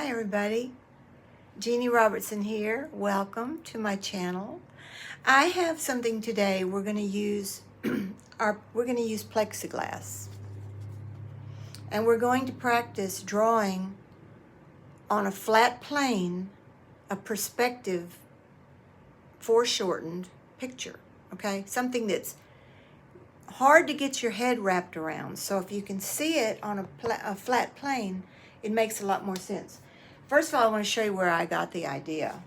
Hi everybody, Jeannie Robertson here. Welcome to my channel. I have something today. We're going to use plexiglass, and we're going to practice drawing on a flat plane a perspective foreshortened picture. Okay, something that's hard to get your head wrapped around. So if you can see it on a flat plane, it makes a lot more sense. First of all, I want to show you where I got the idea.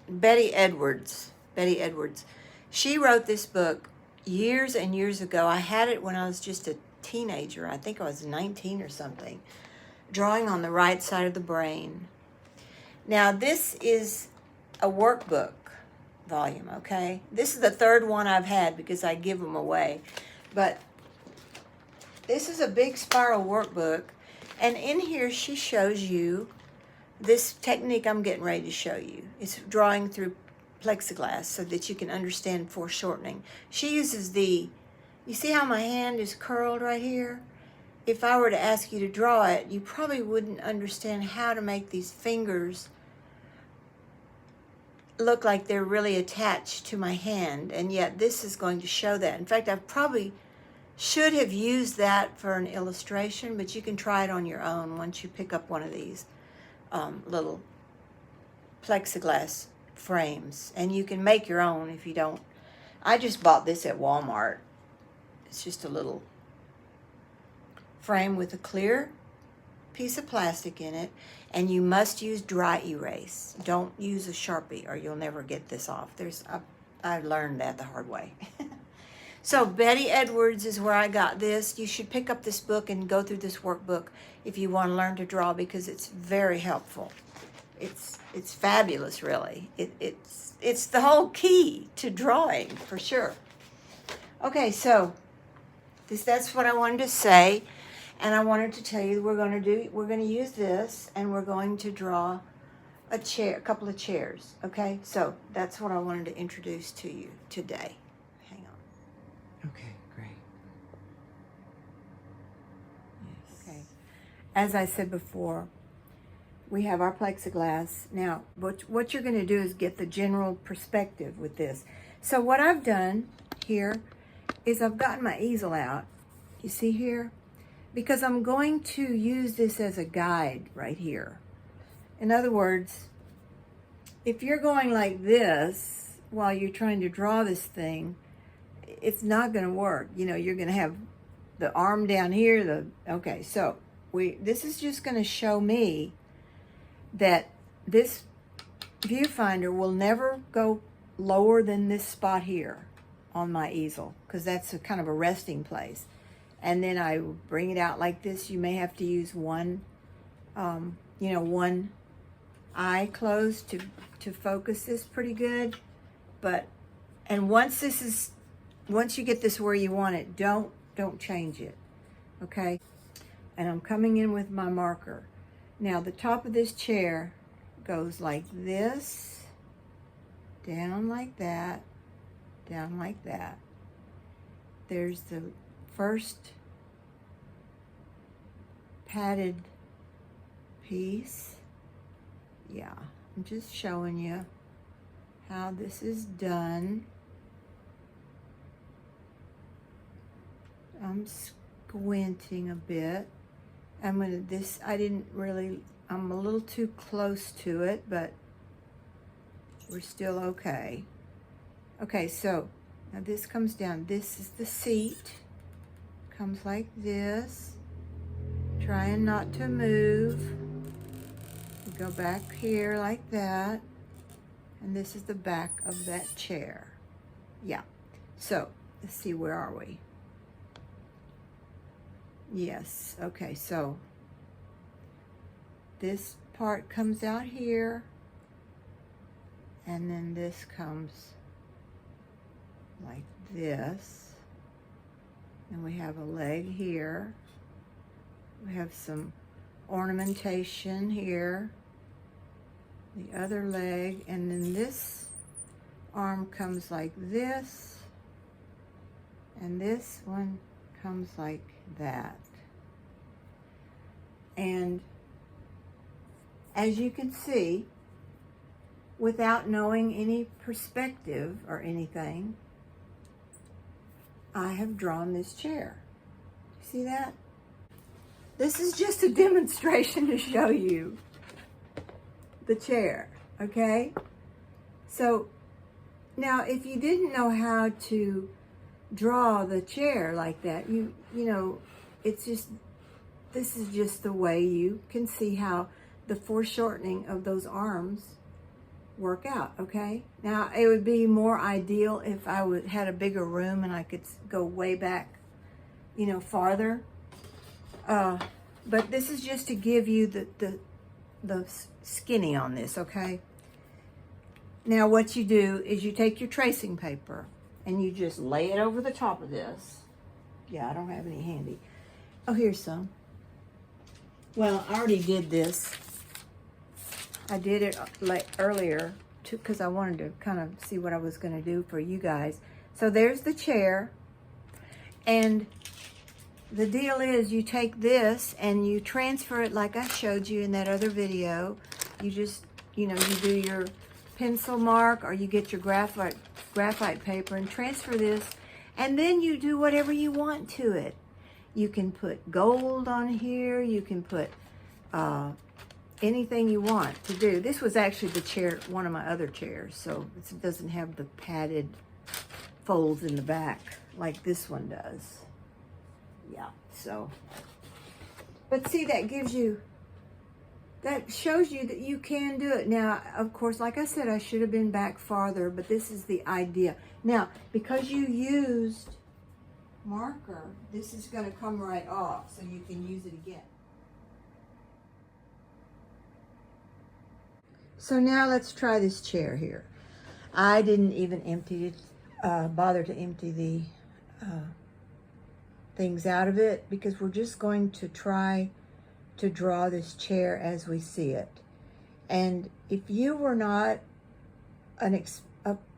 Betty Edwards. She wrote this book years and years ago. I had it when I was just a teenager. I think I was 19 or something. Drawing on the right side of the brain. Now, this is a workbook volume, okay? This is the third one I've had because I give them away. But this is a big spiral workbook. And in here, she shows you this technique I'm getting ready to show you. It's drawing through plexiglass so that you can understand foreshortening. She uses you see how my hand is curled right here? If I were to ask you to draw it, you probably wouldn't understand how to make these fingers look like they're really attached to my hand, and yet this is going to show that. In fact, I probably should have used that for an illustration, but you can try it on your own once you pick up one of these little plexiglass frames, and you can make your own if you don't. I just bought this at Walmart. It's just a little frame with a clear piece of plastic in it, and you must use dry erase. Don't use a Sharpie or you'll never get this off. I learned that the hard way. So Betty Edwards is where I got this. You should pick up this book and go through this workbook if you want to learn to draw, because it's very helpful. It's fabulous, really. It's the whole key to drawing, for sure. Okay, so that's what I wanted to say, and I wanted to tell you we're going to use this, and we're going to draw a couple of chairs. Okay, so that's what I wanted to introduce to you today. Hang on. Okay, great. Yes. Okay. As I said before, we have our plexiglass. Now, what you're going to do is get the general perspective with this. So what I've done here is I've gotten my easel out. You see here? Because I'm going to use this as a guide right here. In other words, if you're going like this while you're trying to draw this thing, it's not going to work. You know, you're going to have the arm down here. Okay, so this is just going to show me that this viewfinder will never go lower than this spot here on my easel, because that's kind of a resting place. And then I bring it out like this. You may have to use one eye closed to focus this pretty good. And once you get this where you want it, don't change it, okay? And I'm coming in with my marker. Now the top of this chair goes like this, down like that, down like that. There's the first padded piece. Yeah, I'm just showing you how this is done. I'm squinting a bit. I'm a little too close to it, but we're still okay. Okay, so now this comes down. This is the seat. Comes like this. Trying not to move. We go back here like that. And this is the back of that chair. Yeah. So, let's see, where are we? Yes, okay, so this part comes out here, and then this comes like this, and we have a leg here, we have some ornamentation here, the other leg, and then this arm comes like this, and this one comes like that. And as you can see, without knowing any perspective or anything, I have drawn this chair. See that? This is just a demonstration to show you the chair, okay? So now if you didn't know how to draw the chair like that, you know, it's just, this is just the way you can see how the foreshortening of those arms work out, okay? Now, it would be more ideal if I had a bigger room and I could go way back, you know, farther. But this is just to give you the skinny on this, okay? Now, what you do is you take your tracing paper and you just lay it over the top of this. Yeah, I don't have any handy. Oh, here's some. Well, I already did this. I did it like earlier because I wanted to kind of see what I was going to do for you guys. So there's the chair. And the deal is you take this and you transfer it like I showed you in that other video. You just, you know, you do your pencil mark or you get your graphite paper and transfer this. And then you do whatever you want to it. You can put gold on here. You can put anything you want to do. This was actually the chair, one of my other chairs, so it doesn't have the padded folds in the back like this one does. Yeah, so. But see, that gives you, that shows you that you can do it. Now, of course, like I said, I should have been back farther, but this is the idea. Now, because you used marker, this is going to come right off, so you can use it again. So now let's try this chair here. I didn't even empty it, bother to empty the things out of it because we're just going to try to draw this chair as we see it. And if you were not a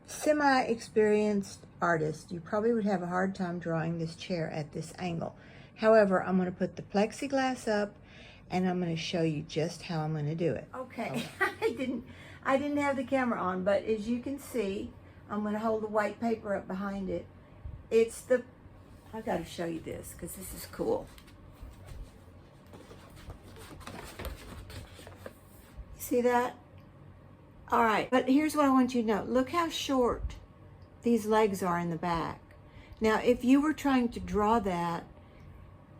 semi-experienced artist, you probably would have a hard time drawing this chair at this angle. However, I'm going to put the plexiglass up and I'm going to show you just how I'm going to do it. Okay, I didn't have the camera on, but as you can see, I'm going to hold the white paper up behind it. It's the, I've got to show you this because this is cool. See that? All right, but here's what I want you to know. Look how short these legs are in the back. Now, if you were trying to draw that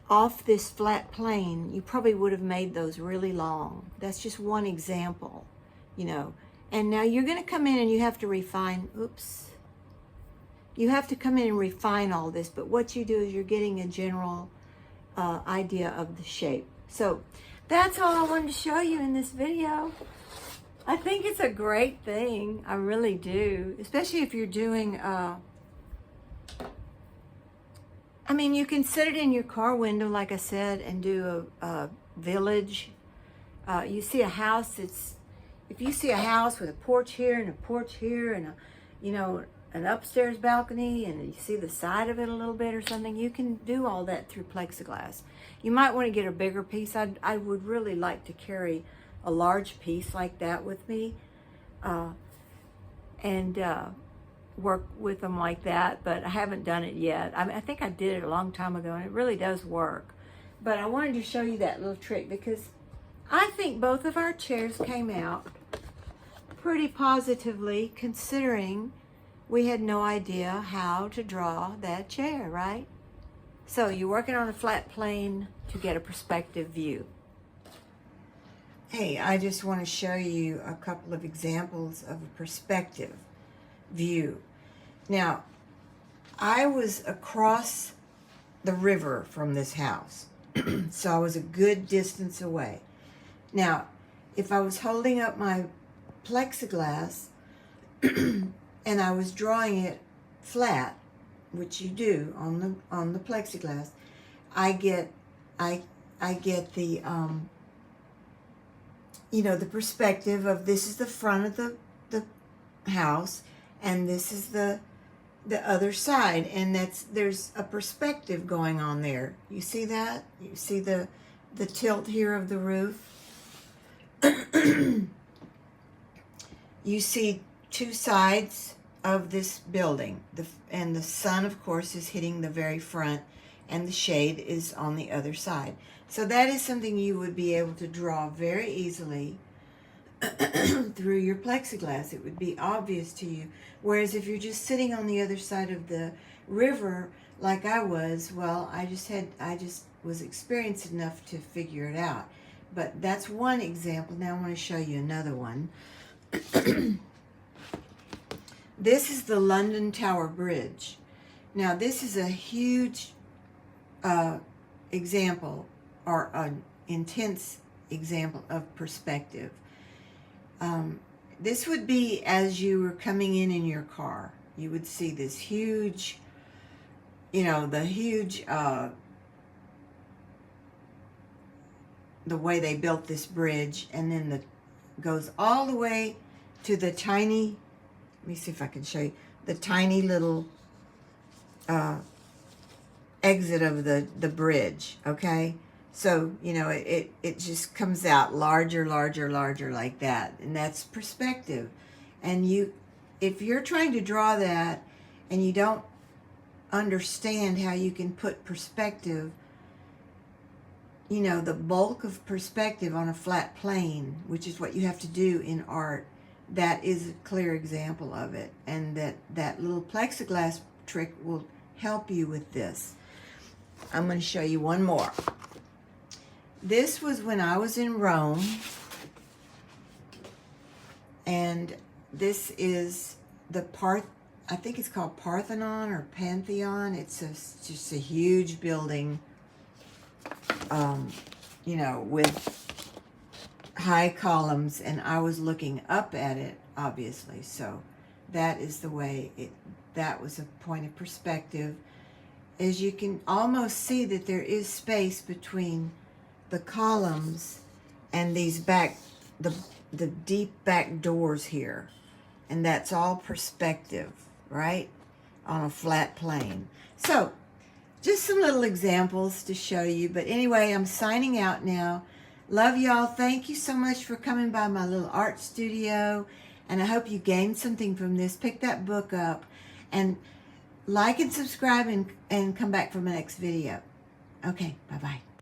off this flat plane, you probably would have made those really long. That's just one example, you know. And now you're going to come in and you have to refine, oops. You have to come in and refine all this, but what you do is you're getting a general idea of the shape. So that's all I wanted to show you in this video. I think it's a great thing. I really do, especially if you're doing I mean, you can sit it in your car window, like I said, and do a village. You see a house, if you see a house with a porch here and a porch here and you know, an upstairs balcony and you see the side of it a little bit or something, you can do all that through plexiglass. You might want to get a bigger piece. I would really like to carry a large piece like that with me and work with them like that, but I haven't done it yet. I think I did it a long time ago and it really does work. But I wanted to show you that little trick because I think both of our chairs came out pretty positively considering we had no idea how to draw that chair, right? So you're working on a flat plane to get a perspective view. Hey, I just want to show you a couple of examples of a perspective view. Now, I was across the river from this house, so I was a good distance away. Now, if I was holding up my plexiglass and I was drawing it flat, which you do on the plexiglass, I get the you know, the perspective of this is the front of the house and this is the other side, and there's a perspective going on there. You see that? You see the the tilt here of the roof, you see two sides of this building. And the sun, of course, is hitting the very front, and the shade is on the other side. So that is something you would be able to draw very easily through your plexiglass. It would be obvious to you. Whereas if you're just sitting on the other side of the river like I was, well, I just was experienced enough to figure it out. But that's one example. Now I want to show you another one. This is the London Tower Bridge. Now this is a huge example, or an intense example of perspective. This would be as you were coming in your car. You would see this huge, the huge, the way they built this bridge, and then goes all the way to the tiny, let me see if I can show you, the tiny little exit of the bridge, okay? So, it just comes out larger, larger, larger like that. And that's perspective. And if you're trying to draw that and you don't understand how you can put perspective, the bulk of perspective on a flat plane, which is what you have to do in art, that is a clear example of it. And that little plexiglass trick will help you with this. I'm going to show you one more. This was when I was in Rome, and this is I think it's called Parthenon or Pantheon. It's just a huge building, with high columns, and I was looking up at it, obviously. So that is the way that was a point of perspective. As you can almost see that there is space between the columns and these the deep back doors here. And that's all perspective, right? On a flat plane. So, just some little examples to show you. But anyway, I'm signing out now. Love y'all. Thank you so much for coming by my little art studio. And I hope you gained something from this. Pick that book up. And like and subscribe, and come back for my next video. Okay, bye-bye.